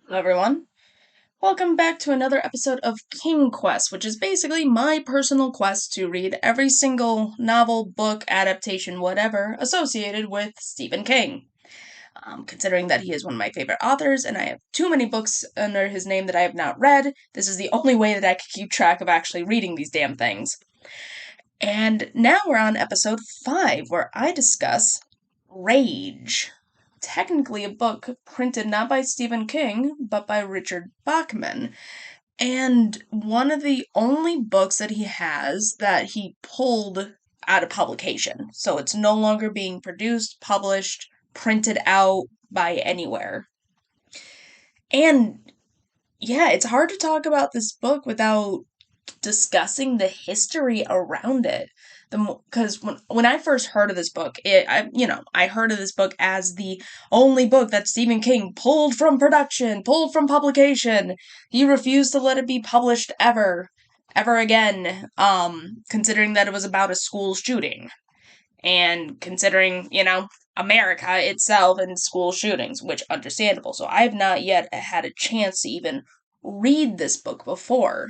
Hello, everyone. Welcome back to another episode of KingQuest, which is basically my personal quest to read every single novel, book, adaptation, whatever associated with Stephen King. Considering that he is one of my favorite authors and I have too many books under his name that I have not read, this is the only way that I can keep track of actually reading these damn things. And now we're on episode 5, where I discuss Rage. Technically a book printed not by Stephen King, but by Richard Bachman. And one of the only books that he has that he pulled out of publication. So it's no longer being produced, published, printed out by anywhere. And yeah, it's hard to talk about this book without discussing the history around it. Because when I first heard of this book, I heard of this book as the only book that Stephen King pulled from production, pulled from publication. He refused to let it be published ever again. Considering that it was about a school shooting, and considering America itself and school shootings, which understandable. So I have not yet had a chance to even read this book before.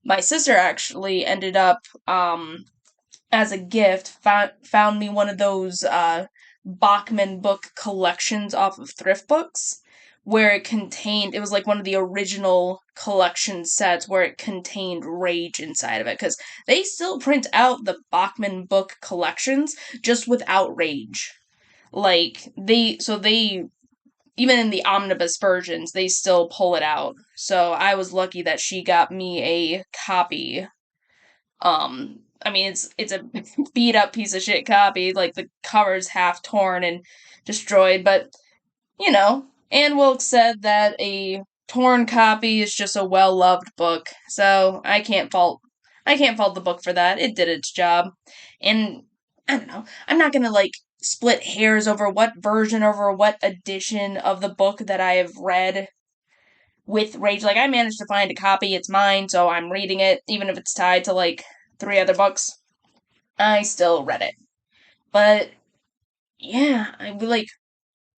My sister actually ended up, as a gift, found me one of those Bachman book collections off of thrift books, where it was like one of the original collection sets where it contained Rage inside of it, because they still print out the Bachman book collections just without Rage. They even in the omnibus versions, they still pull it out. So I was lucky that she got me a copy. I mean, it's a beat up piece of shit copy. Like, the cover's half torn and destroyed, but Ann Wilkes said that a torn copy is just a well loved book. So I can't fault the book for that. It did its job. And I don't know. I'm not gonna split hairs over what version, over what edition of the book that I have read with Rage. Like, I managed to find a copy, it's mine, so I'm reading it, even if it's tied to, 3 other books. I still read it. But, yeah,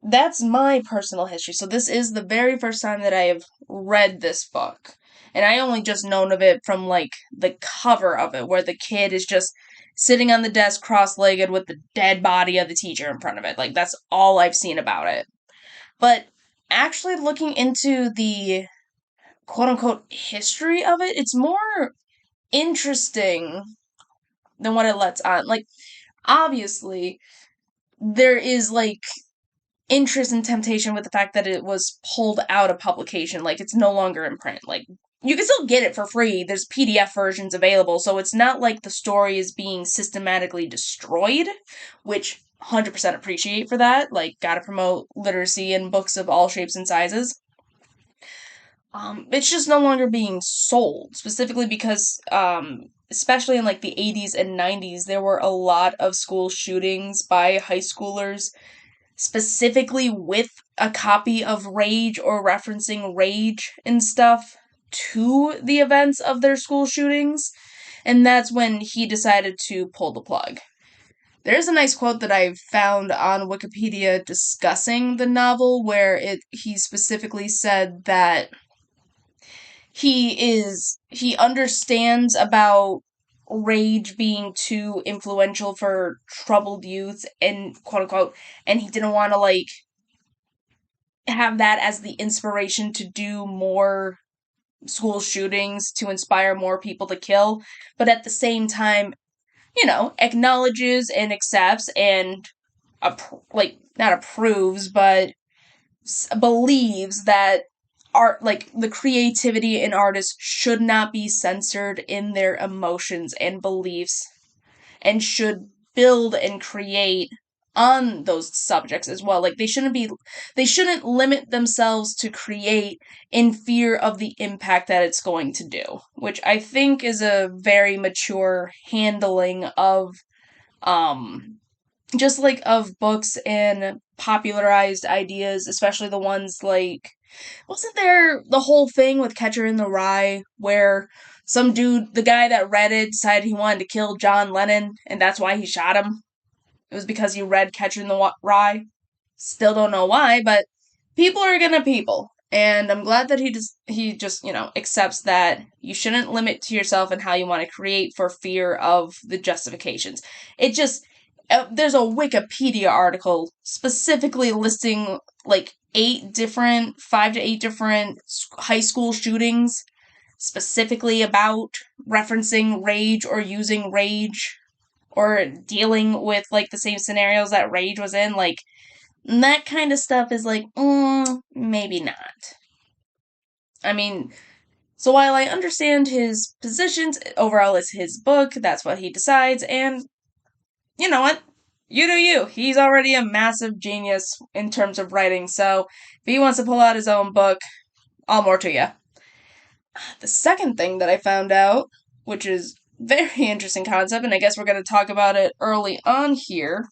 that's my personal history. So this is the very first time that I have read this book. And I only just known of it from, the cover of it, where the kid is just sitting on the desk cross-legged with the dead body of the teacher in front of it. Like, that's all I've seen about it. But actually looking into the quote-unquote history of it, it's more interesting than what it lets on. Like, obviously, there is, interest and temptation with the fact that it was pulled out of publication. Like, it's no longer in print. Like, you can still get it for free. There's PDF versions available, so it's not like the story is being systematically destroyed, which 100% appreciate for that. Like, gotta promote literacy in books of all shapes and sizes. It's just no longer being sold, specifically because, especially in the 80s and 90s, there were a lot of school shootings by high schoolers, specifically with a copy of Rage or referencing Rage and stuff to the events of their school shootings, and that's when he decided to pull the plug. There's a nice quote that I found on Wikipedia discussing the novel where he specifically said that he understands about Rage being too influential for troubled youth, and quote unquote, and he didn't want to have that as the inspiration to do more school shootings to inspire more people to kill, but at the same time, acknowledges and accepts and not approves, but believes that art, the creativity in artists, should not be censored in their emotions and beliefs, and should build and create on those subjects as well. Like, they shouldn't limit themselves to create in fear of the impact that it's going to do, which I think is a very mature handling of just of books and popularized ideas, especially the ones wasn't there the whole thing with Catcher in the Rye where some dude, the guy that read it, decided he wanted to kill John Lennon, and that's why he shot him? It was because he read Catcher in the Rye. Still don't know why, but people are gonna people. And I'm glad that he just accepts that you shouldn't limit to yourself and how you want to create for fear of the justifications. It just there's a Wikipedia article specifically listing like 5 to 8 different high school shootings specifically about referencing rage or using rage or dealing with like the same scenarios that rage was in. Like that kind of stuff is like, maybe not. I mean, so while I understand his positions, overall it's his book, that's what he decides, and you know what? You do you. He's already a massive genius in terms of writing, so if he wants to pull out his own book, all more to you. The second thing that I found out, which is very interesting concept, and I guess we're going to talk about it early on here.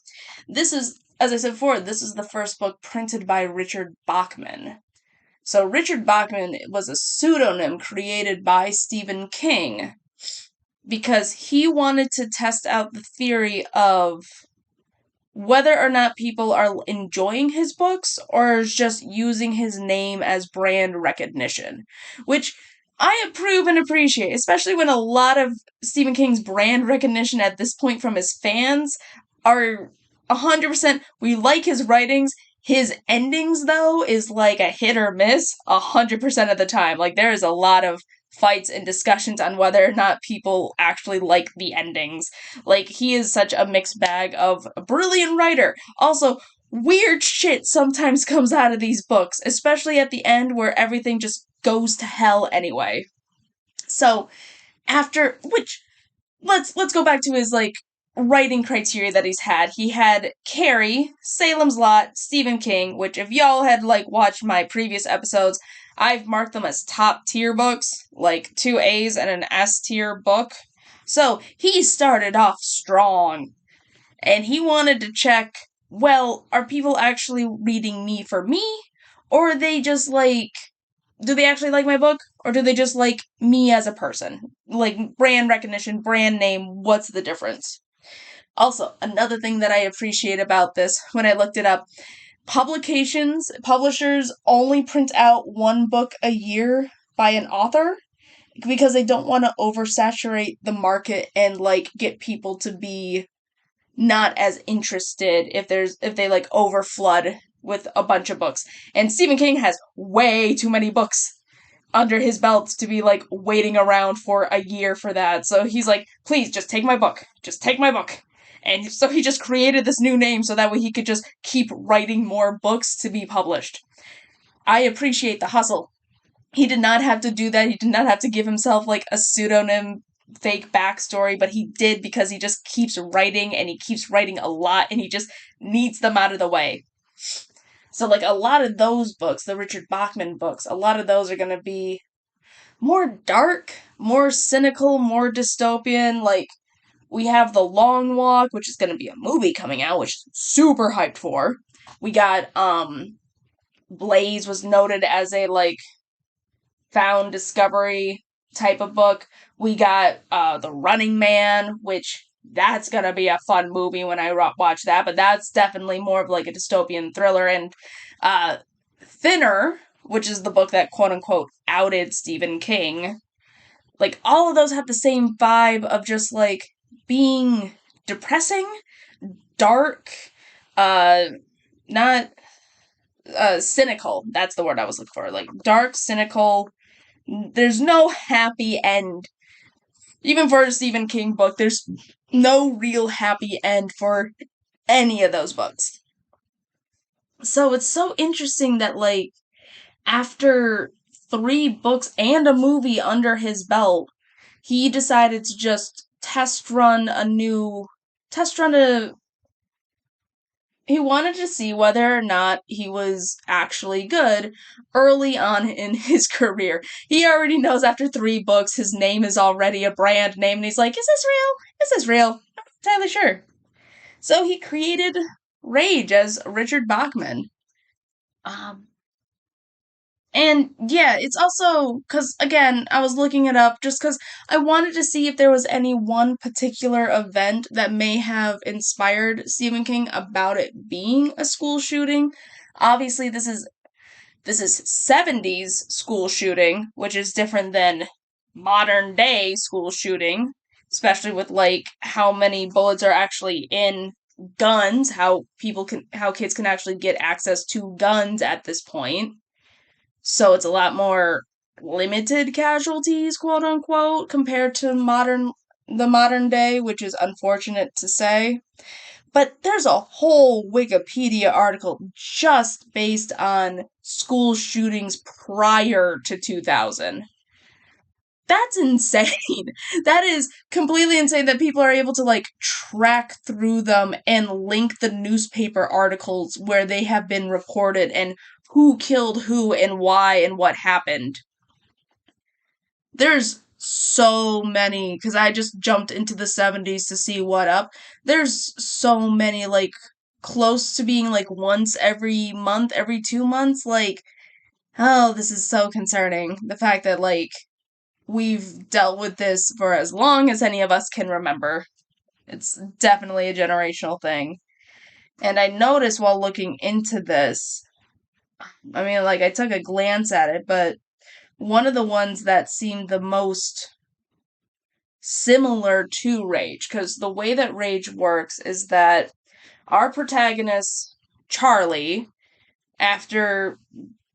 This is, as I said before, this is the first book printed by Richard Bachman. So Richard Bachman was a pseudonym created by Stephen King because he wanted to test out the theory of whether or not people are enjoying his books or is just using his name as brand recognition, which I approve and appreciate, especially when a lot of Stephen King's brand recognition at this point from his fans are 100%. We like his writings. His endings, though, is like a hit or miss 100% of the time. Like, there is a lot of fights and discussions on whether or not people actually like the endings. Like, he is such a mixed bag of a brilliant writer. Also, weird shit sometimes comes out of these books, especially at the end where everything just goes to hell anyway. So, after which let's go back to his like writing criteria that he's had. He had Carrie, Salem's Lot, Stephen King, which if y'all had like watched my previous episodes, I've marked them as top tier books, like 2 A's and an S tier book. So he started off strong and he wanted to check, well, are people actually reading me for me? Or are they just like, do they actually like my book? Or do they just like me as a person? Like brand recognition, brand name, what's the difference? Also, another thing that I appreciate about this when I looked it up, publishers only print out one book a year by an author because they don't want to oversaturate the market and like get people to be not as interested if they like overflood with a bunch of books. And Stephen King has way too many books under his belt to be like waiting around for a year for that. So he's like, please just take my book. Just take my book. And so he just created this new name so that way he could just keep writing more books to be published. I appreciate the hustle. He did not have to do that. He did not have to give himself like a pseudonym fake backstory, but he did because he just keeps writing and he keeps writing a lot and he just needs them out of the way. So, like, a lot of those books, the Richard Bachman books, a lot of those are going to be more dark, more cynical, more dystopian. Like, we have The Long Walk, which is going to be a movie coming out, which I'm super hyped for. We got, Blaze was noted as a, like, found discovery type of book. We got, The Running Man, which that's gonna be a fun movie when I watch that, but that's definitely more of like a dystopian thriller. And Thinner, which is the book that quote unquote outed Stephen King, like all of those have the same vibe of just like being depressing, dark, uh, not cynical. That's the word I was looking for. Like dark, cynical. There's no happy end. Even for a Stephen King book, there's no real happy end for any of those books. So it's so interesting that, like, after 3 books and a movie under his belt, he decided to just test run a, he wanted to see whether or not he was actually good early on in his career. He already knows after 3 books his name is already a brand name, and he's like, is this real? Is this real? I'm not entirely sure. So he created Rage as Richard Bachman. Um, and yeah, it's also because, again, I was looking it up just because I wanted to see if there was any one particular event that may have inspired Stephen King about it being a school shooting. Obviously, this is This is 70s school shooting, which is different than modern day school shooting, especially with like how many bullets are actually in guns, how kids can actually get access to guns at this point. So it's a lot more limited casualties, quote unquote, compared to the modern day, which is unfortunate to say. But there's a whole Wikipedia article just based on school shootings prior to 2000. That's insane. That is completely insane that people are able to like track through them and link the newspaper articles where they have been reported and who killed who and why and what happened. There's so many because I just jumped into the 70s to see what up. There's so many like close to being like once every month, every 2 months. Like, oh, this is so concerning. The fact that like we've dealt with this for as long as any of us can remember. It's definitely a generational thing. And I noticed while looking into this, I mean, like, I took a glance at it, but one of the ones that seemed the most similar to Rage, because the way that Rage works is that our protagonist, Charlie, after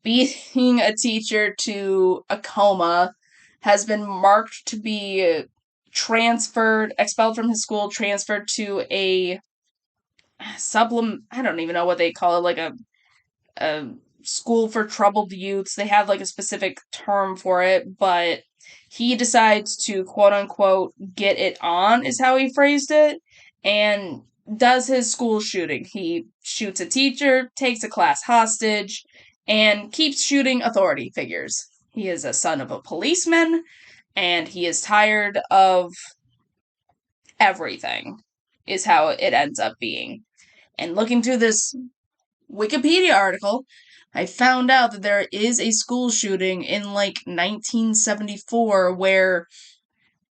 beating a teacher to a coma, has been marked to be expelled from his school, transferred to a I don't even know what they call it, like a school for troubled youths. They have like a specific term for it, but he decides to quote unquote get it on, is how he phrased it, and does his school shooting. He shoots a teacher, takes a class hostage, and keeps shooting authority figures. He is a son of a policeman, and he is tired of everything, is how it ends up being. And looking through this Wikipedia article, I found out that there is a school shooting in like 1974 where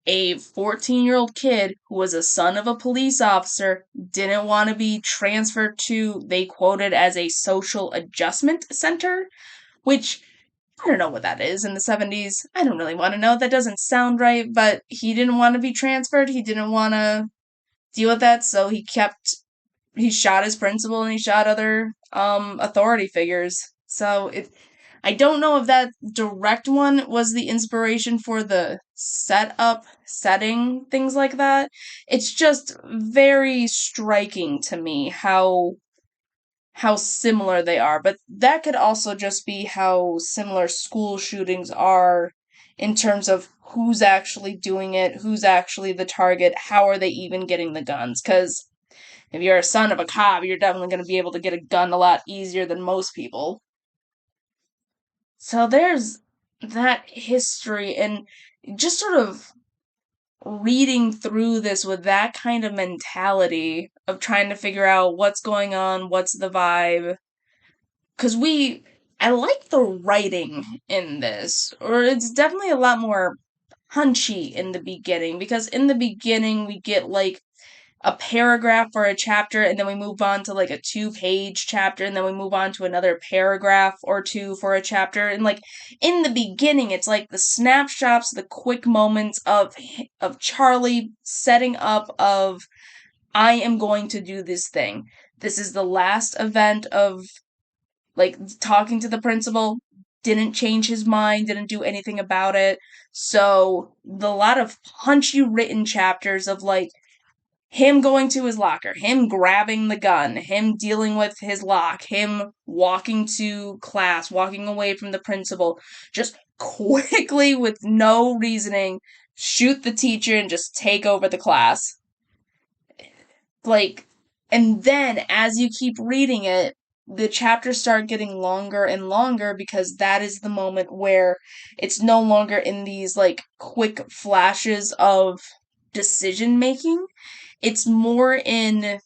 a 14-year-old kid who was a son of a police officer didn't want to be transferred to, they quoted as a social adjustment center, which I don't know what that is in the 70s. I don't really want to know. That doesn't sound right, but he didn't want to be transferred. He didn't want to deal with that, so he shot his principal and he shot other authority figures. So I don't know if that direct one was the inspiration for the setting, things like that. It's just very striking to me how similar they are. But that could also just be how similar school shootings are in terms of who's actually doing it, who's actually the target, how are they even getting the guns? Because if you're a son of a cop, you're definitely going to be able to get a gun a lot easier than most people. So there's that history, and just sort of reading through this with that kind of mentality of trying to figure out what's going on, what's the vibe. Because I like the writing in this, or it's definitely a lot more punchy in the beginning, because in the beginning we get like a paragraph for a chapter and then we move on to like a 2-page chapter and then we move on to another paragraph or two for a chapter, and like in the beginning it's like the snapshots, the quick moments of Charlie setting up of I am going to do this thing. This is the last event of like talking to the principal, didn't change his mind, didn't do anything about it. So the lot of punchy written chapters of like him going to his locker, him grabbing the gun, him dealing with his lock, him walking to class, walking away from the principal, just quickly with no reasoning, shoot the teacher and just take over the class. Like, and then as you keep reading it, the chapters start getting longer and longer because that is the moment where it's no longer in these like quick flashes of decision making. It's more in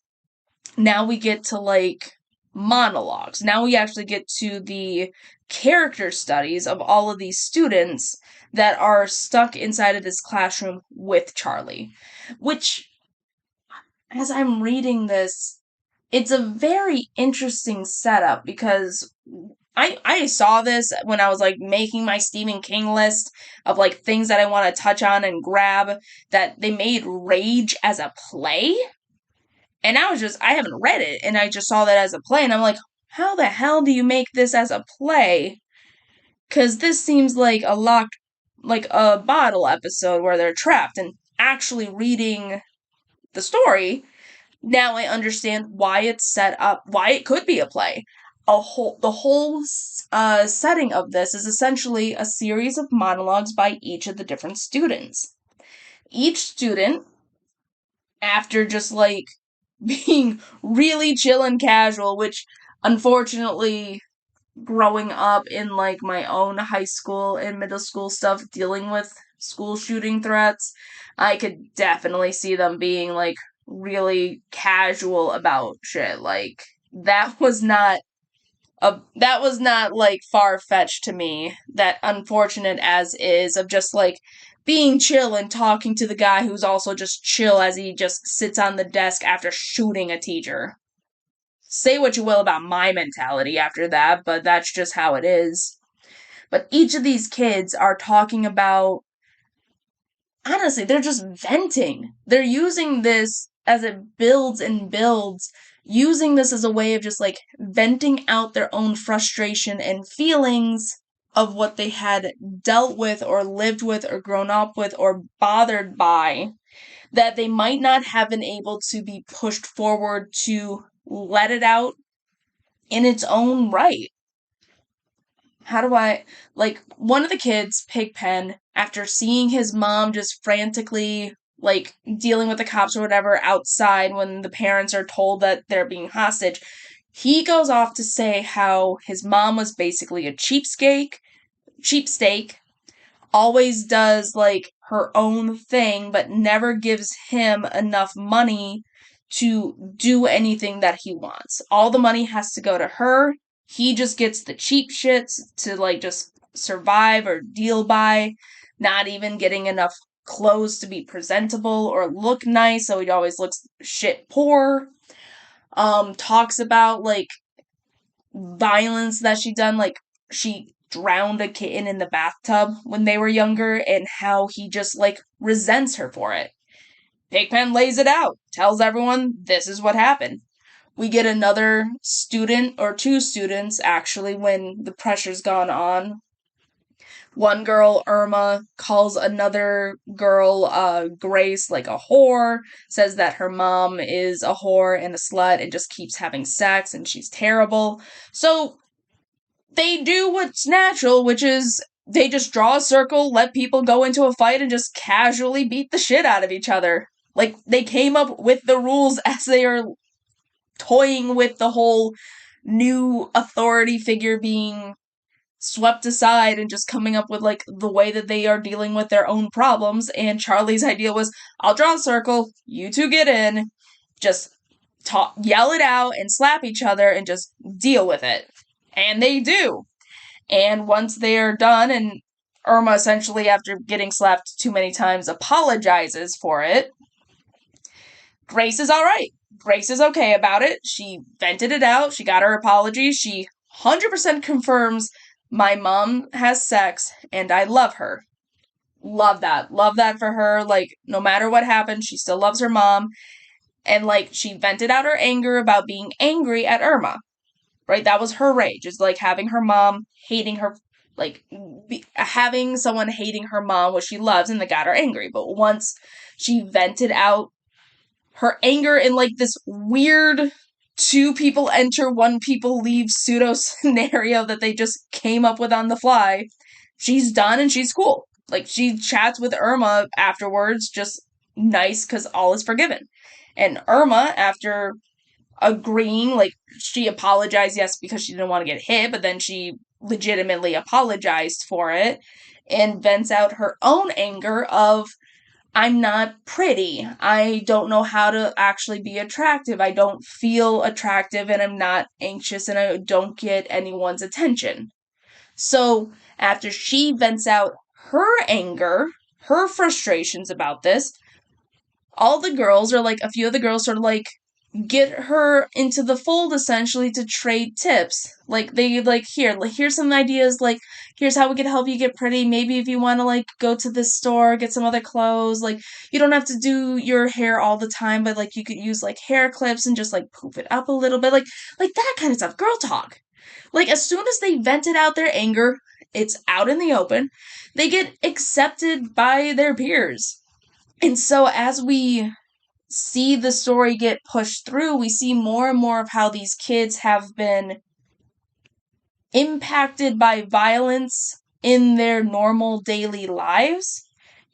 now we get to like monologues. Now we actually get to the character studies of all of these students that are stuck inside of this classroom with Charlie, which as I'm reading this, it's a very interesting setup because I saw this when I was like making my Stephen King list of like things that I want to touch on and grab, that they made Rage as a play. And I haven't read it, and I just saw that as a play, and I'm like, how the hell do you make this as a play? Because this seems like like a bottle episode where they're trapped, and actually reading the story, now I understand why it's set up, why it could be a play. The whole setting of this is essentially a series of monologues by each of the different students. Each student, after just like being really chill and casual, which unfortunately, growing up in like my own high school and middle school stuff, dealing with school shooting threats, I could definitely see them being like really casual about shit. Like that was not that was not like far fetched to me. That unfortunate as is of just like being chill and talking to the guy who's also just chill as he just sits on the desk after shooting a teacher. Say what you will about my mentality after that, but that's just how it is. But each of these kids are talking about, honestly, they're just venting. They're using this as it builds and builds, using this as a way of just like venting out their own frustration and feelings of what they had dealt with or lived with or grown up with or bothered by, that they might not have been able to be pushed forward to let it out in its own right. How do I, like, one of the kids, Pigpen, after seeing his mom just frantically, like, dealing with the cops or whatever outside when the parents are told that they're being hostage, he goes off to say how his mom was basically a cheapsteak, always does like her own thing, but never gives him enough money to do anything that he wants. All the money has to go to her. He just gets the cheap shits to like just survive or deal by, not even getting enough clothes to be presentable or look nice, so he always looks shit poor. Talks about like violence that she done, like she drowned a kitten in the bathtub when they were younger, and how he just like resents her for it. Pigpen lays it out, tells everyone this is what happened. We get another student, or two students actually, when the pressure's gone on. One girl, Irma, calls another girl, Grace, like a whore, says that her mom is a whore and a slut and just keeps having sex and she's terrible. So they do what's natural, which is they just draw a circle, let people go into a fight, and just casually beat the shit out of each other. Like, they came up with the rules as they are toying with the whole new authority figure being swept aside and just coming up with like the way that they are dealing with their own problems. And Charlie's idea was, I'll draw a circle, you two get in, just yell it out and slap each other and just deal with it. And they do. And once they are done, and Irma essentially, after getting slapped too many times, apologizes for it, Grace is alright. Grace is okay about it. She vented it out. She got her apology. She 100% confirms my mom has sex and I love her. Love that. Love that for her. Like, no matter what happens, she still loves her mom. And, like, she vented out her anger about being angry at Irma. Right? That was her rage. It's like having her mom hating her, like, having someone hating her mom, what she loves, and that got her angry. But once she vented out her anger in like this weird two people enter, one people leave pseudo scenario that they just came up with on the fly, she's done and she's cool. Like, she chats with Irma afterwards, just nice because all is forgiven. And Irma, after agreeing, like, she apologized, yes, because she didn't want to get hit, but then she legitimately apologized for it and vents out her own anger of, I'm not pretty. I don't know how to actually be attractive. I don't feel attractive and I'm not anxious and I don't get anyone's attention. So after she vents out her anger, her frustrations about this, all the girls, or like a few of the girls, sort of like get her into the fold essentially to trade tips. Like they here's some ideas, like here's how we could help you get pretty. Maybe if you want to like go to this store, get some other clothes, like you don't have to do your hair all the time, but like you could use like hair clips and just like poof it up a little bit, like that kind of stuff. Girl talk. Like as soon as they vented out their anger, it's out in the open. They get accepted by their peers. And so as we see the story get pushed through, we see more and more of how these kids have been impacted by violence in their normal daily lives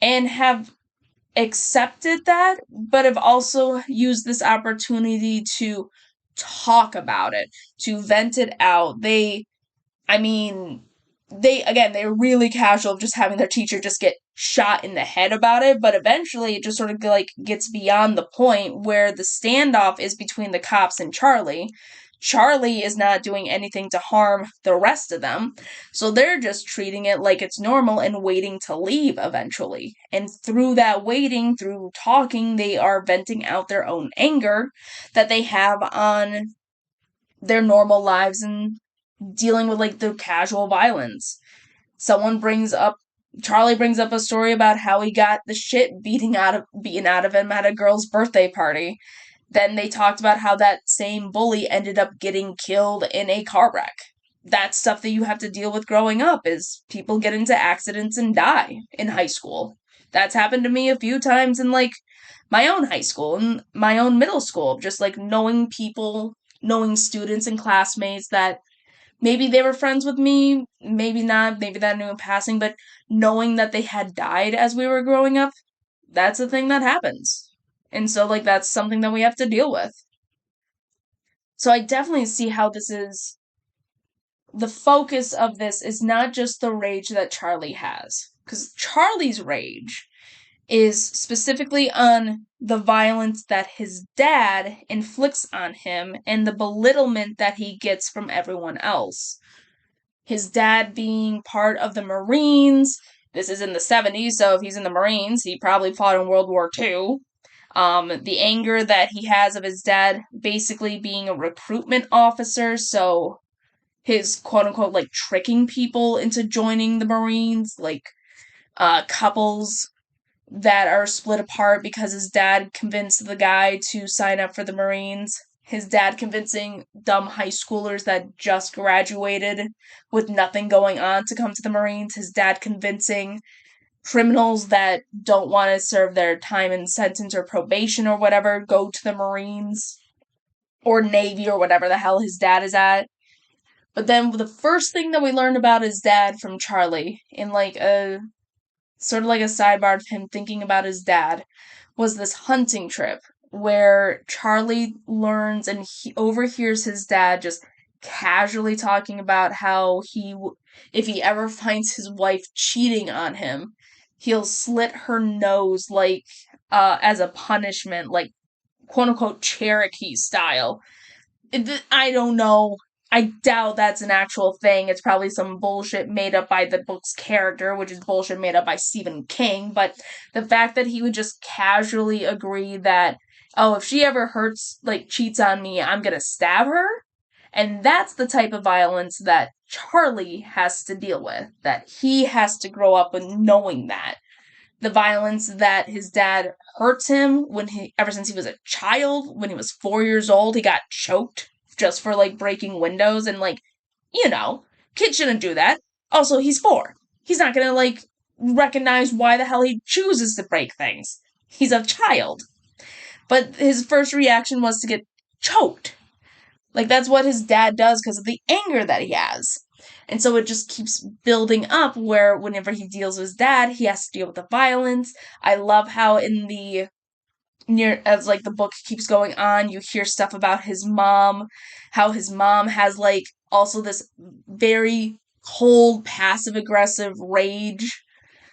and have accepted that, but have also used this opportunity to talk about it, to vent it out. I mean, they're really casual of just having their teacher just get shot in the head about it, but eventually it just sort of like gets beyond the point where the standoff is between the cops and Charlie. Charlie is not doing anything to harm the rest of them, so they're just treating it like it's normal and waiting to leave eventually. And through that waiting, through talking, they are venting out their own anger that they have on their normal lives and dealing with like the casual violence. Charlie brings up a story about how he got the shit beaten out of him at a girl's birthday party. Then they talked about how that same bully ended up getting killed in a car wreck. That's stuff that you have to deal with growing up, is people get into accidents and die in high school. That's happened to me a few times in like my own high school and my own middle school, just like knowing people, knowing students and classmates that maybe they were friends with me, maybe not, maybe that I knew in passing, but knowing that they had died as we were growing up, that's a thing that happens. And so, like, that's something that we have to deal with. So I definitely see how this is the focus of this is not just the rage that Charlie has, because Charlie's rage is specifically on the violence that his dad inflicts on him and the belittlement that he gets from everyone else. His dad being part of the Marines. This is in the 70s, so if he's in the Marines, he probably fought in World War II. The anger that he has of his dad basically being a recruitment officer, so his quote unquote like tricking people into joining the Marines, like couples that are split apart because his dad convinced the guy to sign up for the Marines. His dad convincing dumb high schoolers that just graduated with nothing going on to come to the Marines. His dad convincing criminals that don't want to serve their time in sentence or probation or whatever go to the Marines or Navy or whatever the hell his dad is at. But then the first thing that we learned about his dad from Charlie in like a sort of like a sidebar of him thinking about his dad was this hunting trip where Charlie learns and he overhears his dad just casually talking about how if he ever finds his wife cheating on him, he'll slit her nose like as a punishment, like quote unquote Cherokee style. I don't know. I doubt that's an actual thing. It's probably some bullshit made up by the book's character, which is bullshit made up by Stephen King. But the fact that he would just casually agree that, oh, if she ever cheats on me, I'm gonna stab her. And that's the type of violence that Charlie has to deal with, that he has to grow up with knowing that. The violence that his dad hurts him ever since he was a child, when he was 4 years old, he got choked just for like breaking windows and like, kids shouldn't do that. Also, he's 4. He's not gonna like recognize why the hell he chooses to break things. He's a child. But his first reaction was to get choked. Like that's what his dad does because of the anger that he has. And so it just keeps building up where whenever he deals with his dad, he has to deal with the violence. I love how as like the book keeps going on, you hear stuff about his mom, how his mom has like also this very cold, passive aggressive rage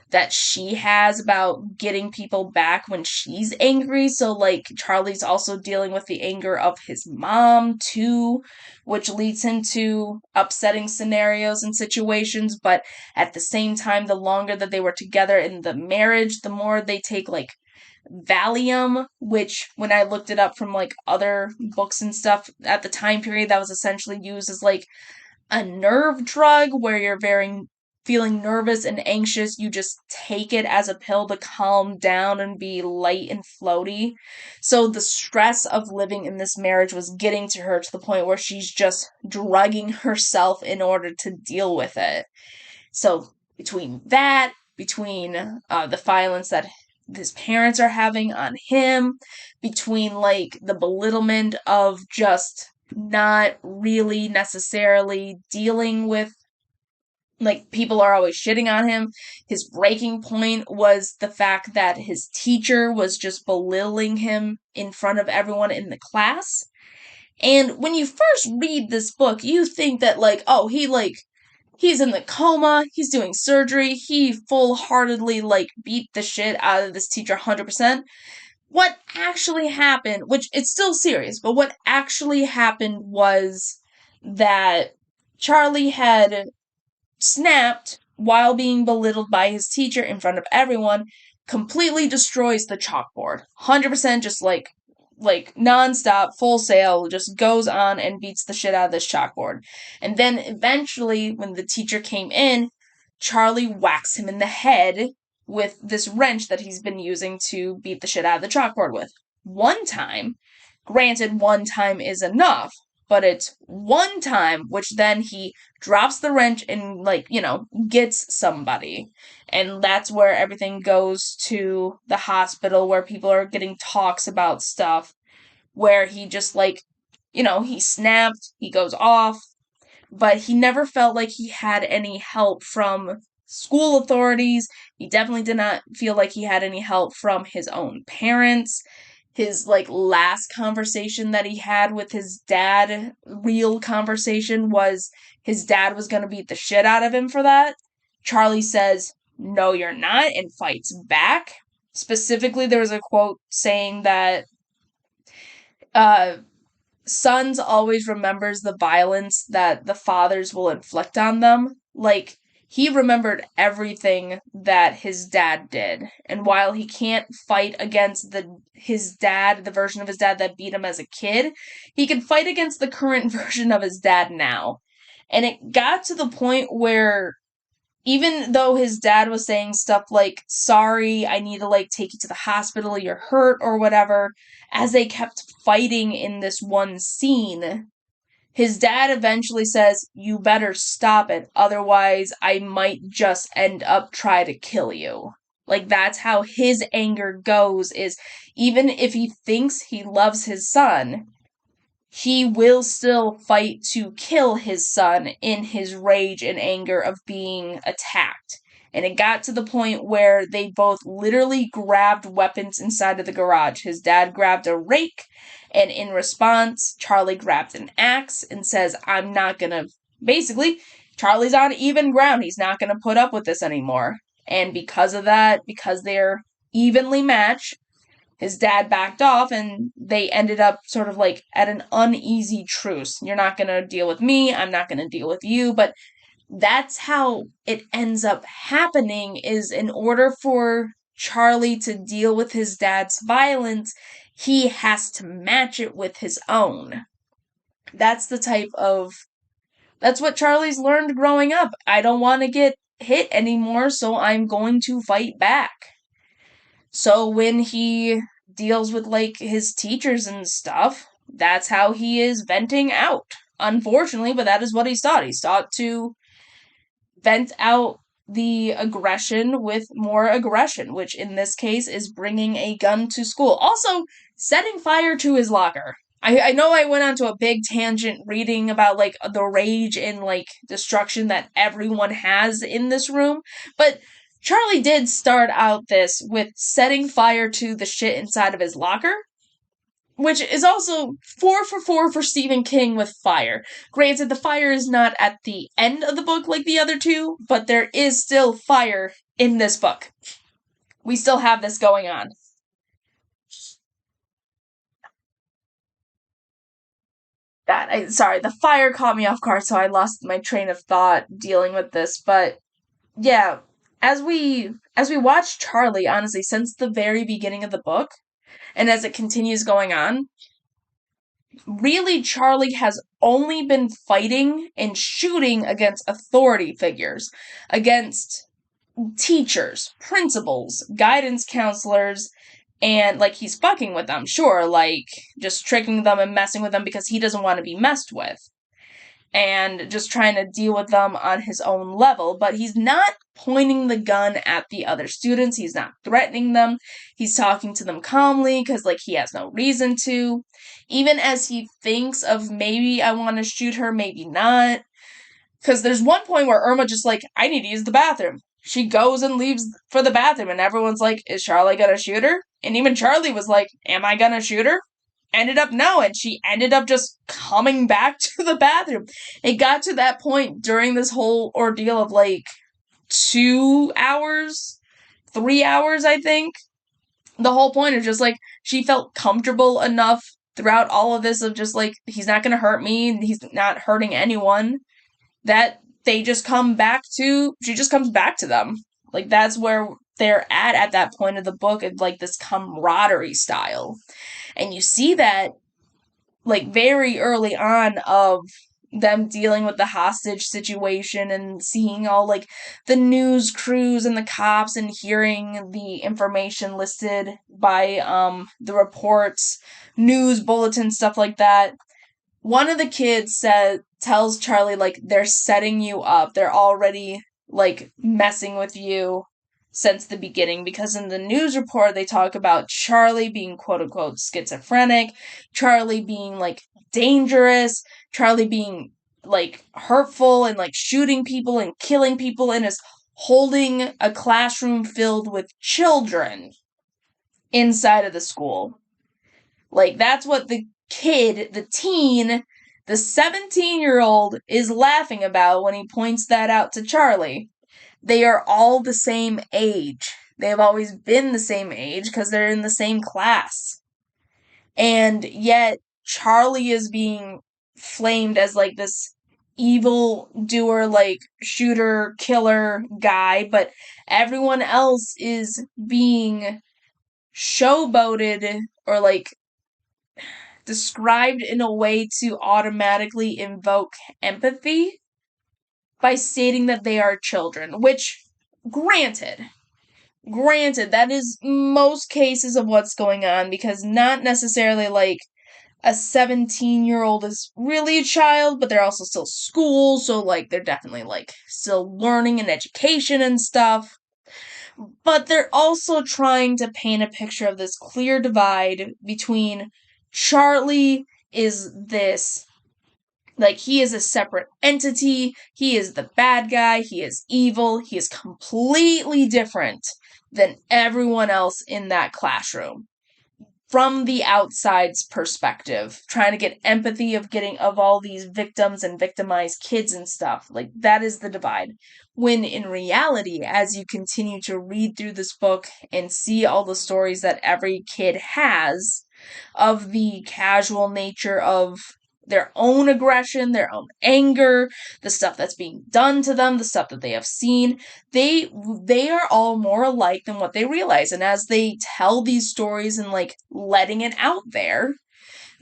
that she has about getting people back when she's angry. So like Charlie's also dealing with the anger of his mom too, which leads him to upsetting scenarios and situations, but at the same time the longer that they were together in the marriage, the more they take like Valium, which when I looked it up from like other books and stuff at the time period, that was essentially used as like a nerve drug where you're very feeling nervous and anxious. You just take it as a pill to calm down and be light and floaty. So the stress of living in this marriage was getting to her to the point where she's just drugging herself in order to deal with it. So between that, between the violence that his parents are having on him, between like the belittlement of just not really necessarily dealing with, like, people are always shitting on him. His breaking point was the fact that his teacher was just belittling him in front of everyone in the class. And when you first read this book, you think that, like, oh, he's in the coma, he's doing surgery, he full-heartedly, like, beat the shit out of this teacher 100%. What actually happened, which it's still serious, but what actually happened was that Charlie had snapped while being belittled by his teacher in front of everyone, completely destroys the chalkboard. 100% just like nonstop, full sail, just goes on and beats the shit out of this chalkboard. And then eventually, when the teacher came in, Charlie whacks him in the head with this wrench that he's been using to beat the shit out of the chalkboard with. One time, granted, one time is enough, but it's one time, which then he drops the wrench and, like, gets somebody. And that's where everything goes to the hospital, where people are getting talks about stuff, where he just, like, he snapped, he goes off, but he never felt like he had any help from school authorities. He definitely did not feel like he had any help from his own parents. His, like, last conversation that he had with his dad, real conversation, was his dad was going to beat the shit out of him for that. Charlie says, "No, you're not," and fights back. Specifically, there was a quote saying that uh, sons always remembers the violence that the fathers will inflict on them. Like, he remembered everything that his dad did. And while he can't fight against his dad, the version of his dad that beat him as a kid, he can fight against the current version of his dad now. And it got to the point where, even though his dad was saying stuff like, "Sorry, I need to, like, take you to the hospital, you're hurt," or whatever, as they kept fighting in this one scene, his dad eventually says, "You better stop it, otherwise I might just end up trying to kill you." Like, that's how his anger goes, is even if he thinks he loves his son, he will still fight to kill his son in his rage and anger of being attacked. And it got to the point where they both literally grabbed weapons inside of the garage. His dad grabbed a rake, and in response, Charlie grabbed an axe and says, "I'm not gonna," basically, Charlie's on even ground. He's not gonna put up with this anymore. And because of that, because they're evenly matched, his dad backed off, and they ended up sort of like at an uneasy truce. You're not going to deal with me, I'm not going to deal with you. But that's how it ends up happening, is in order for Charlie to deal with his dad's violence, he has to match it with his own. That's what Charlie's learned growing up. I don't want to get hit anymore, so I'm going to fight back. So when he deals with, like, his teachers and stuff, that's how he is venting out. Unfortunately, but that is what he's taught. He's taught to vent out the aggression with more aggression, which in this case is bringing a gun to school. Also, setting fire to his locker. I know I went on to a big tangent reading about, like, the rage and, like, destruction that everyone has in this room, but Charlie did start out this with setting fire to the shit inside of his locker, which is also 4 for 4 for Stephen King with fire. Granted, the fire is not at the end of the book like the other two, but there is still fire in this book. We still have this going on. Sorry, the fire caught me off guard, so I lost my train of thought dealing with this, but yeah, as we as we watch Charlie, honestly, since the very beginning of the book, and as it continues going on, really Charlie has only been fighting and shooting against authority figures, against teachers, principals, guidance counselors, and like he's fucking with them, sure, like just tricking them and messing with them because he doesn't want to be messed with. And just trying to deal with them on his own level, but he's not pointing the gun at the other students. He's not threatening them. He's talking to them calmly because, like, he has no reason to. Even as he thinks of maybe I want to shoot her, maybe not. Because there's one point where Irma just like, I need to use the bathroom. She goes and leaves for the bathroom, and everyone's like, is Charlie gonna shoot her? And even Charlie was like, am I gonna shoot her? Ended up no, and she ended up just coming back to the bathroom. It got to that point during this whole ordeal of like 2 hours, 3 hours, I think. The whole point is just like she felt comfortable enough throughout all of this of just like, he's not gonna hurt me, he's not hurting anyone, that they just come back to, she just comes back to them. Like, that's where they're at that point of the book, of like this camaraderie style. And you see that like very early on of them dealing with the hostage situation and seeing all like the news crews and the cops and hearing the information listed by the reports, news bulletins, stuff like that. One of the kids tells Charlie like they're setting you up. They're already like messing with you since the beginning, because in the news report they talk about Charlie being quote unquote schizophrenic, Charlie being like dangerous, Charlie being like hurtful and like shooting people and killing people, and is holding a classroom filled with children inside of the school. Like, that's what the kid, the teen, the 17-year-old is laughing about when he points that out to Charlie. They are all the same age. They have always been the same age because they're in the same class. And yet, Charlie is being flamed as like this evil doer, like shooter, killer guy, but everyone else is being showboated or like described in a way to automatically invoke empathy by stating that they are children, which, granted, that is most cases of what's going on, because not necessarily like a 17-year-old is really a child, but they're also still school, so like they're definitely like still learning and education and stuff. But they're also trying to paint a picture of this clear divide between Charlie is this, like, he is a separate entity, he is the bad guy, he is evil, he is completely different than everyone else in that classroom. From the outside's perspective, trying to get empathy of all these victims and victimized kids and stuff. Like, that is the divide. When in reality, as you continue to read through this book and see all the stories that every kid has of the casual nature of their own aggression, their own anger, the stuff that's being done to them, the stuff that they have seen, they are all more alike than what they realize. And as they tell these stories and like letting it out there,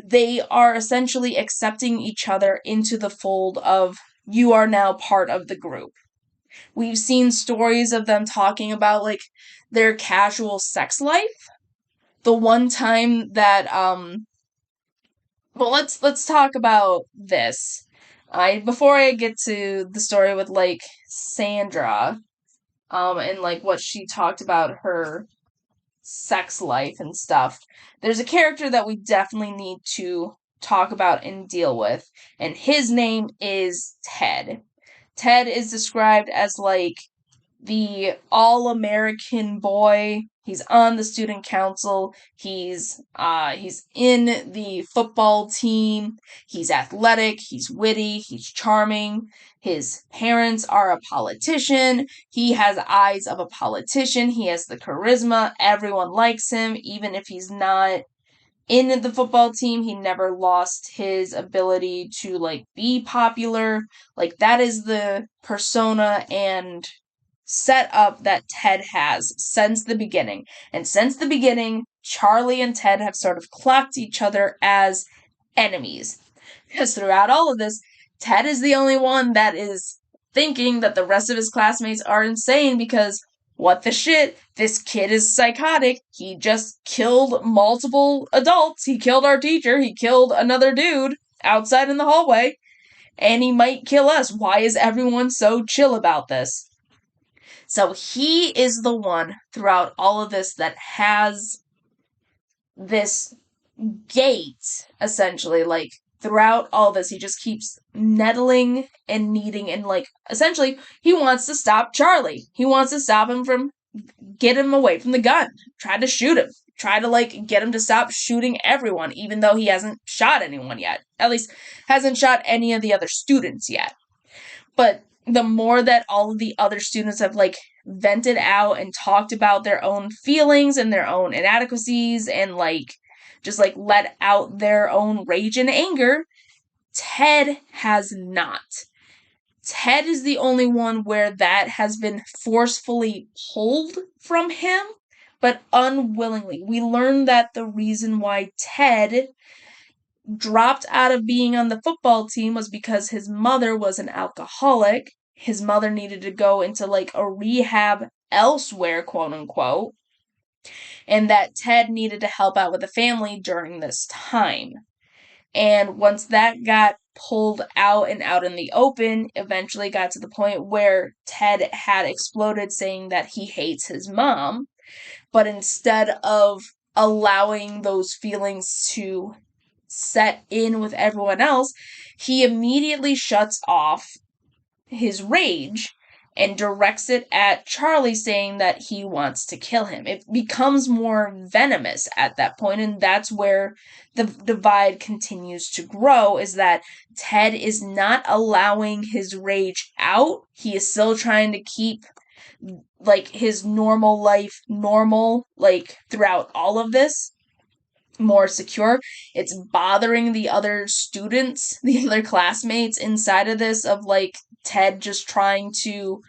they are essentially accepting each other into the fold of, you are now part of the group. We've seen stories of them talking about like their casual sex life. The one time that well, let's talk about this. Before I get to the story with like Sandra, and like what she talked about her sex life and stuff. There's a character that we definitely need to talk about and deal with, and his name is Ted. Ted is described as like the all-American boy. He's on the student council. He's in the football team. He's athletic, he's witty, he's charming. His parents are a politician. He has eyes of a politician. He has the charisma. Everyone likes him, even if he's not in the football team. He never lost his ability to like be popular. Like, that is the persona and setup that Ted has since the beginning. And since the beginning, Charlie and Ted have sort of clocked each other as enemies. Because throughout all of this, Ted is the only one that is thinking that the rest of his classmates are insane because what the shit? This kid is psychotic. He just killed multiple adults. He killed our teacher. He killed another dude outside in the hallway. And he might kill us. Why is everyone so chill about this? So he is the one throughout all of this that has this gate, essentially. Like, throughout all this, he just keeps nettling and kneading, and, like, essentially, he wants to stop Charlie. He wants to stop him from, get him away from the gun. Try to shoot him. Try to, like, get him to stop shooting everyone, even though he hasn't shot anyone yet. At least, hasn't shot any of the other students yet. But the more that all of the other students have, like, vented out and talked about their own feelings and their own inadequacies and, like, just, like, let out their own rage and anger, Ted has not. Ted is the only one where that has been forcefully pulled from him, but unwillingly. We learned that the reason why Ted dropped out of being on the football team was because his mother was an alcoholic. His mother needed to go into, like, a rehab elsewhere, quote unquote, and that Ted needed to help out with the family during this time. And once that got pulled out and out in the open, eventually got to the point where Ted had exploded saying that he hates his mom. But instead of allowing those feelings to set in with everyone else, he immediately shuts off his rage and directs it at Charlie, saying that he wants to kill him. It becomes more venomous at that point, and that's where the divide continues to grow, is that Ted is not allowing his rage out. He is still trying to keep, like, his normal life normal, like, throughout all of this, more secure. It's bothering the other students, the other classmates inside of this, of, like, Ted just trying to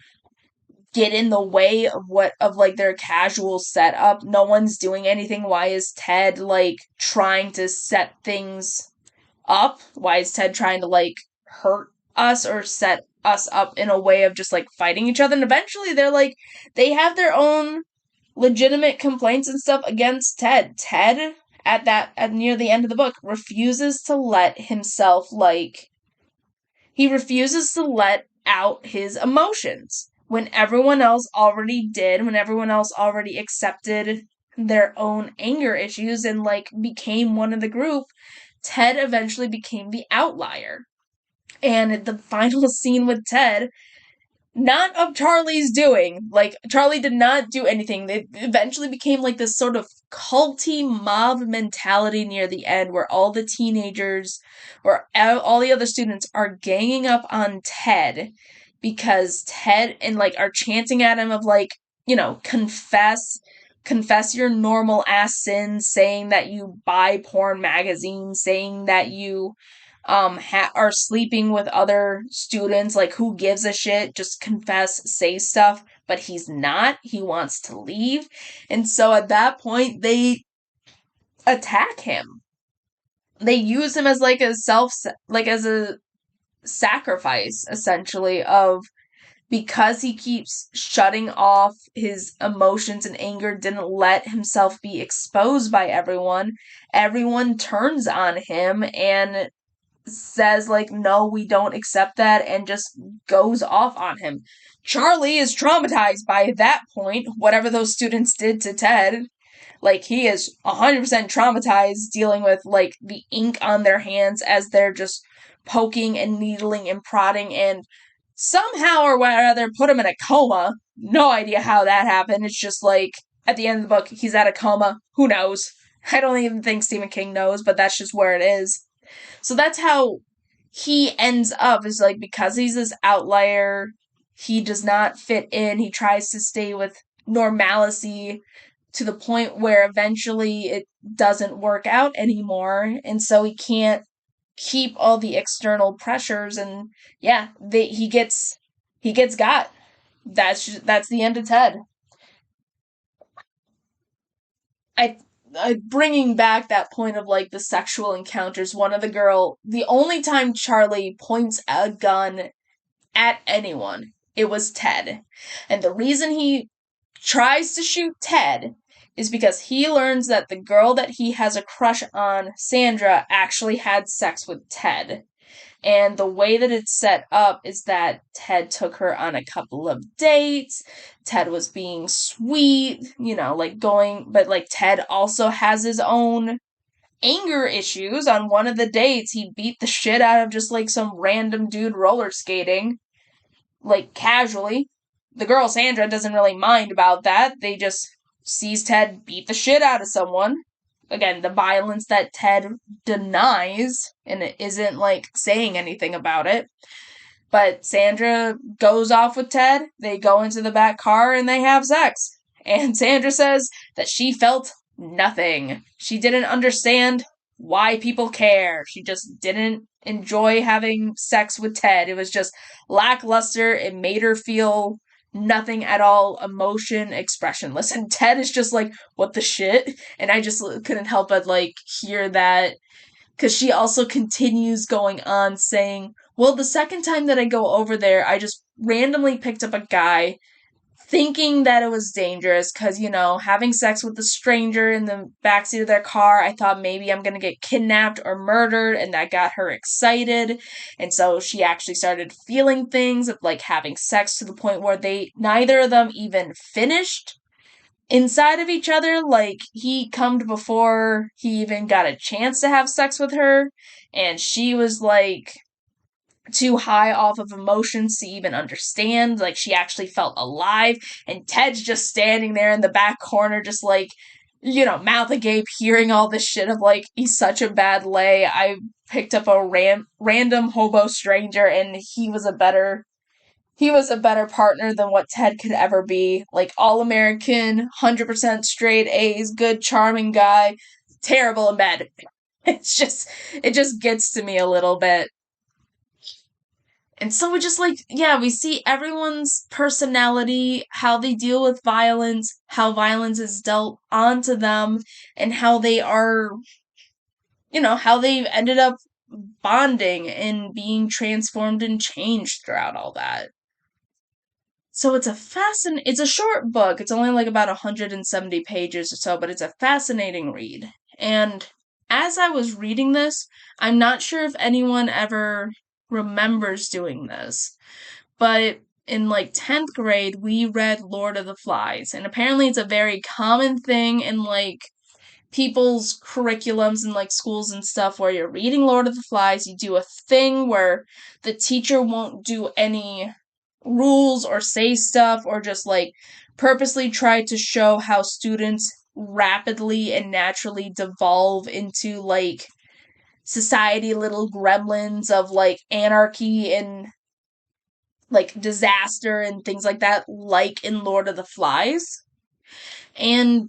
get in the way of like, their casual setup. No one's doing anything. Why is Ted, like, trying to set things up? Why is Ted trying to, like, hurt us or set us up in a way of just, like, fighting each other? And eventually they're like, they have their own legitimate complaints and stuff against Ted. Ted, at near the end of the book, refuses to let himself, like, he refuses to let out his emotions. When everyone else already did, when everyone else already accepted their own anger issues and, like, became one of the group, Ted eventually became the outlier. And the final scene with Ted, not of Charlie's doing. Like, Charlie did not do anything. They eventually became, like, this sort of culty mob mentality near the end, where all the teenagers or all the other students are ganging up on Ted because Ted, and, like, are chanting at him of, like, you know, confess your normal ass sins, saying that you buy porn magazines, saying that you are sleeping with other students. Like, who gives a shit? Just confess, say stuff. But he's not. He wants to leave. And so at that point, they attack him. They use him as, like, as a sacrifice, essentially, of, because he keeps shutting off his emotions and anger, didn't let himself be exposed by everyone turns on him and says, like, no, we don't accept that, and just goes off on him. Charlie is traumatized by that point, whatever those students did to Ted. Like, he is 100% traumatized dealing with, like, the ink on their hands as they're just poking and needling and prodding, and somehow or rather put him in a coma. No idea how that happened. It's just like, at the end of the book, he's at a coma. Who knows? I don't even think Stephen King knows, but that's just where it is. So that's how he ends up, is, like, because he's this outlier, he does not fit in, he tries to stay with normalcy to the point where eventually it doesn't work out anymore, and so he can't keep all the external pressures, and yeah, he gets got. that's the end of Ted. I bringing back that point of like the sexual encounters. The only time Charlie points a gun at anyone, it was Ted, and the reason he tries to shoot Ted is because he learns that the girl that he has a crush on, Sandra, actually had sex with Ted. And the way that it's set up is that Ted took her on a couple of dates. Ted was being sweet, like going, but like Ted also has his own anger issues. On one of the dates, he beat the shit out of just like some random dude roller skating, like casually. The girl Sandra doesn't really mind about that. They just sees Ted beat the shit out of someone. Again, the violence that Ted denies and it isn't like saying anything about it. But Sandra goes off with Ted. They go into the back car and they have sex. And Sandra says that she felt nothing. She didn't understand why people care. She just didn't enjoy having sex with Ted. It was just lackluster. It made her feel nothing at all, emotion, expressionless. And Ted is just like, what the shit? And I just couldn't help but like hear that because she also continues going on saying, well, the second time that I go over there, I just randomly picked up a guy thinking that it was dangerous because, having sex with a stranger in the backseat of their car, I thought maybe I'm going to get kidnapped or murdered, and that got her excited. And so she actually started feeling things of like having sex to the point where neither of them even finished inside of each other. Like he cummed before he even got a chance to have sex with her, and she was like too high off of emotions to even understand. Like she actually felt alive, and Ted's just standing there in the back corner, just like, mouth agape, hearing all this shit of like, he's such a bad lay. I picked up a random hobo stranger, and he was a better partner than what Ted could ever be. Like all American, 100% straight A's, good, charming guy, terrible in bed. It just gets to me a little bit. And so we just like, yeah, we see everyone's personality, how they deal with violence, how violence is dealt onto them, and how how they've ended up bonding and being transformed and changed throughout all that. So it's a short book. It's only like about 170 pages or so, but it's a fascinating read. And as I was reading this, I'm not sure if anyone ever remembers doing this, but in like 10th grade, we read Lord of the Flies. And apparently it's a very common thing in like people's curriculums and like schools and stuff where you're reading Lord of the Flies, you do a thing where the teacher won't do any rules or say stuff or just like purposely try to show how students rapidly and naturally devolve into like society little gremlins of like anarchy and like disaster and things like that, like in Lord of the Flies. And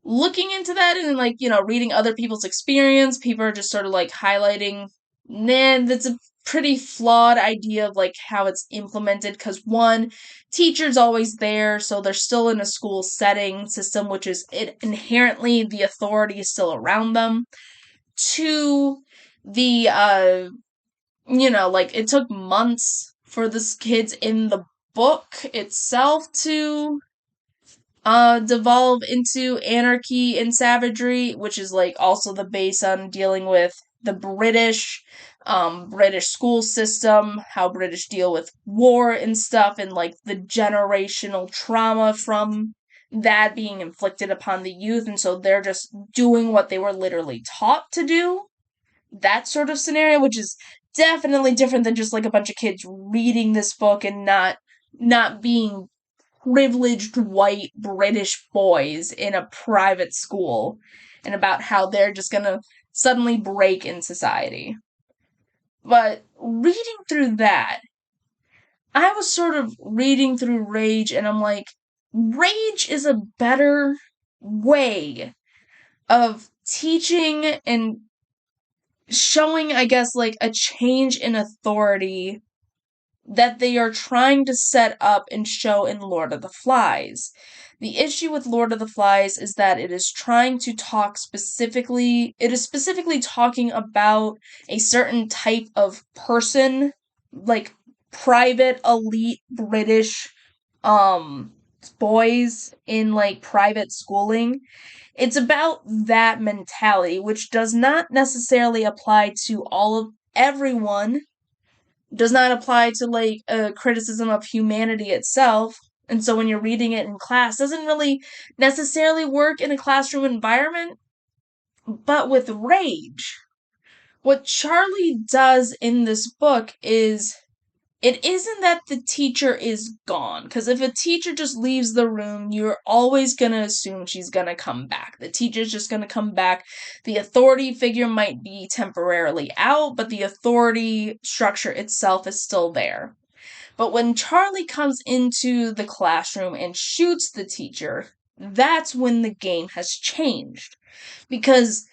looking into that and like, reading other people's experience, people are just sort of like highlighting, nah, that's a pretty flawed idea of like how it's implemented because one, teacher's always there, so they're still in a school setting system, which is inherently the authority is still around them. Two, the like it took months for this kids in the book itself to devolve into anarchy and savagery, which is like also the base on dealing with the British school system, how British deal with war and stuff, and like the generational trauma from that being inflicted upon the youth, and so they're just doing what they were literally taught to do. That sort of scenario, which is definitely different than just like a bunch of kids reading this book and not being privileged white British boys in a private school and about how they're just gonna suddenly break in society. But reading through that, I was sort of reading through Rage and I'm like, Rage is a better way of teaching and showing, I guess, like a change in authority that they are trying to set up and show in Lord of the Flies. The issue with Lord of the Flies is that it is trying to talk specifically, it is specifically talking about a certain type of person, like private elite British um boys in like private schooling. It's about that mentality, which does not necessarily apply to all of everyone, does not apply to like a criticism of humanity itself. And so when you're reading it in class, doesn't really necessarily work in a classroom environment. But with Rage, what Charlie does in this book is, it isn't that the teacher is gone, because if a teacher just leaves the room, you're always going to assume she's going to come back. The teacher's just going to come back. The authority figure might be temporarily out, but the authority structure itself is still there. But when Charlie comes into the classroom and shoots the teacher, that's when the game has changed. Because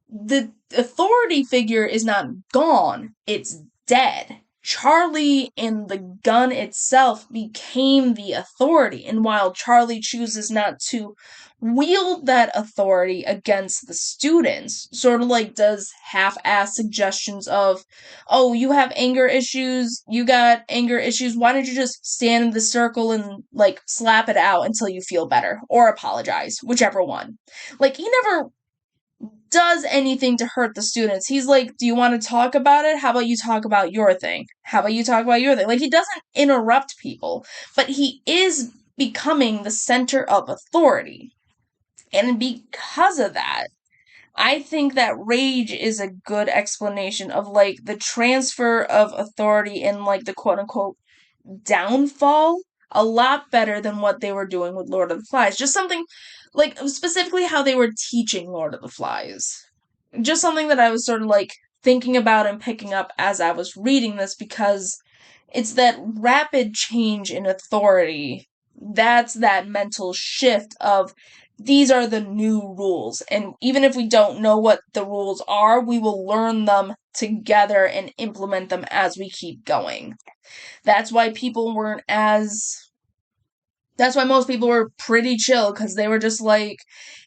the authority figure is not gone, it's dead. Charlie and the gun itself became the authority, and while Charlie chooses not to wield that authority against the students, sort of like does half-ass suggestions of, oh, you have anger issues, you got anger issues, why don't you just stand in the circle and like slap it out until you feel better, or apologize, whichever one. Like, he never does anything to hurt the students. He's like, do you want to talk about it? How about you talk about your thing? How about you talk about your thing? Like, he doesn't interrupt people, but he is becoming the center of authority. And because of that, I think that Rage is a good explanation of like the transfer of authority and like the quote unquote downfall a lot better than what they were doing with Lord of the Flies. Just something like specifically how they were teaching Lord of the Flies. Just something that I was sort of like thinking about and picking up as I was reading this, because it's that rapid change in authority. That's that mental shift of, these are the new rules. And even if we don't know what the rules are, we will learn them together and implement them as we keep going. That's why people weren't as that's why most people were pretty chill, because they were just like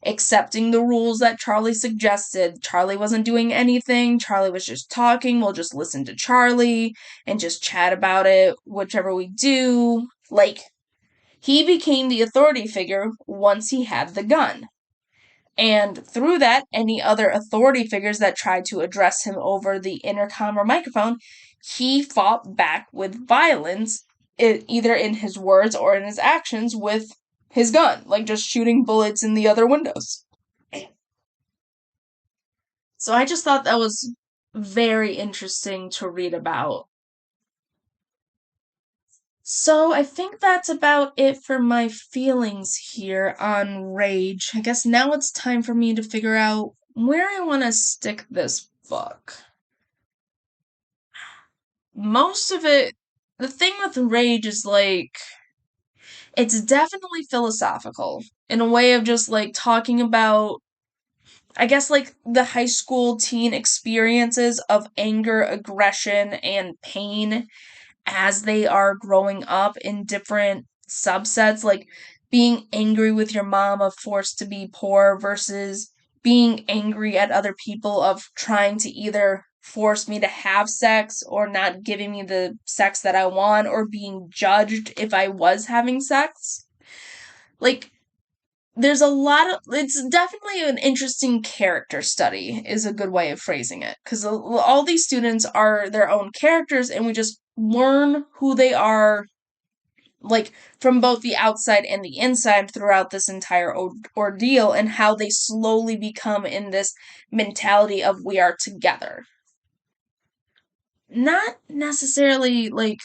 accepting the rules that Charlie suggested. Charlie wasn't doing anything. Charlie was just talking. We'll just listen to Charlie and just chat about it, whichever we do. Like, he became the authority figure once he had the gun. And through that, any other authority figures that tried to address him over the intercom or microphone, he fought back with violence, either in his words or in his actions with his gun, like just shooting bullets in the other windows. So I just thought that was very interesting to read about. So I think that's about it for my feelings here on Rage. I guess now it's time for me to figure out where I want to stick this book. Most of it, the thing with Rage is like, it's definitely philosophical in a way of just like talking about, I guess, like the high school teen experiences of anger, aggression, and pain as they are growing up in different subsets, like being angry with your mom of forced to be poor versus being angry at other people of trying to either force me to have sex or not giving me the sex that I want, or being judged if I was having sex. Like, there's a lot of, it's definitely an interesting character study is a good way of phrasing it, because all these students are their own characters and we just learn who they are, like from both the outside and the inside throughout this entire ordeal, and how they slowly become in this mentality of we are together. Not necessarily like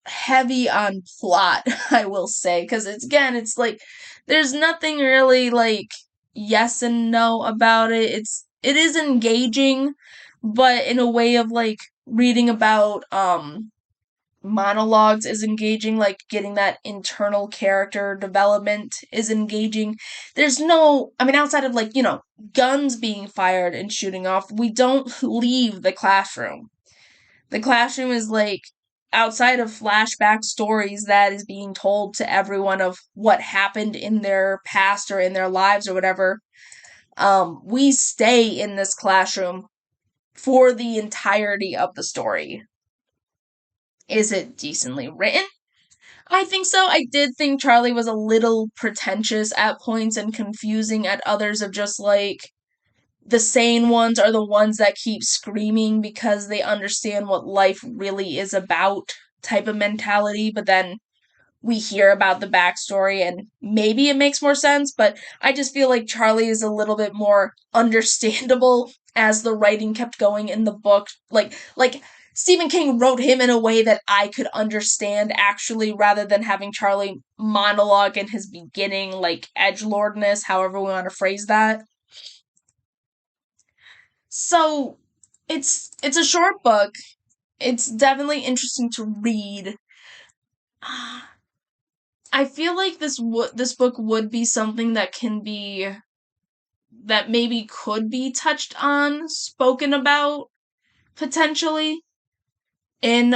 heavy on plot, I will say, because it's like there's nothing really like yes and no about it. It is engaging, but in a way of like reading about monologues is engaging, like getting that internal character development is engaging. There's no, I mean, outside of like, guns being fired and shooting off, we don't leave the classroom. The classroom is like outside of flashback stories that is being told to everyone of what happened in their past or in their lives or whatever, we stay in this classroom for the entirety of the story. Is it decently written? I think so. I did think Charlie was a little pretentious at points and confusing at others, of just like, the sane ones are the ones that keep screaming because they understand what life really is about type of mentality, but then we hear about the backstory and maybe it makes more sense, but I just feel like Charlie is a little bit more understandable as the writing kept going in the book. Like Stephen King wrote him in a way that I could understand actually, rather than having Charlie monologue in his beginning, like edgelordness, however we want to phrase that. So it's a short book. It's definitely interesting to read. I feel like this book would be something that can be that maybe could be touched on, spoken about potentially in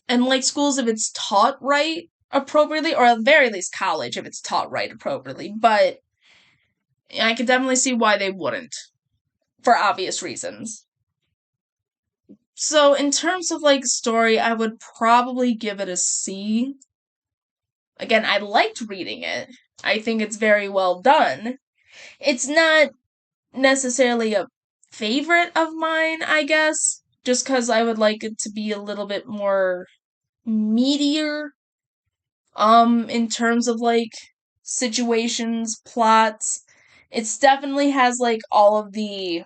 like schools if it's taught right appropriately, or at the very least college if it's taught right appropriately. But I could definitely see why they wouldn't, for obvious reasons. So in terms of like story, I would probably give it a C. Again, I liked reading it. I think it's very well done. It's not necessarily a favorite of mine, I guess, just because I would like it to be a little bit more meatier, in terms of like situations, plots. It's definitely has like all of the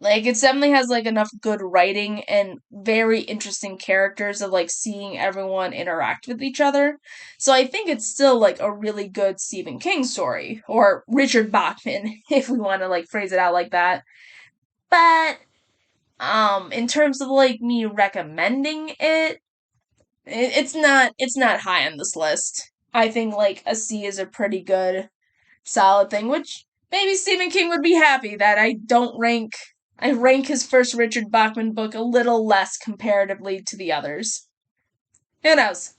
it definitely has like enough good writing and very interesting characters of like seeing everyone interact with each other. So I think it's still like a really good Stephen King story, or Richard Bachman, if we want to like phrase it out like that. But in terms of like me recommending it's not high on this list. I think like a C is a pretty good solid thing, which maybe Stephen King would be happy that I rank his first Richard Bachman book a little less comparatively to the others. Who knows?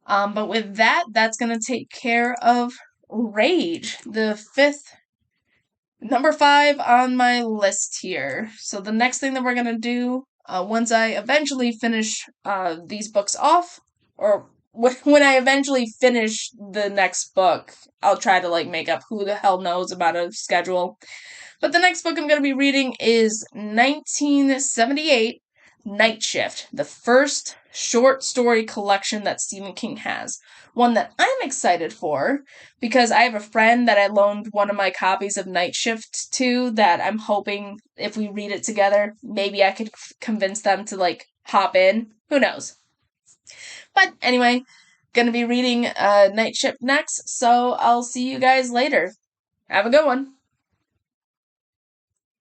But with that, that's gonna take care of Rage, the fifth number 5 on my list here. So the next thing that we're gonna do, once I eventually finish these books off, or when I eventually finish the next book, I'll try to like make up who the hell knows about a schedule. But the next book I'm going to be reading is 1978 Night Shift, the first short story collection that Stephen King has. One that I'm excited for because I have a friend that I loaned one of my copies of Night Shift to, that I'm hoping if we read it together, maybe I could convince them to like hop in. Who knows? But anyway, gonna be reading Night Shift next, so I'll see you guys later. Have a good one.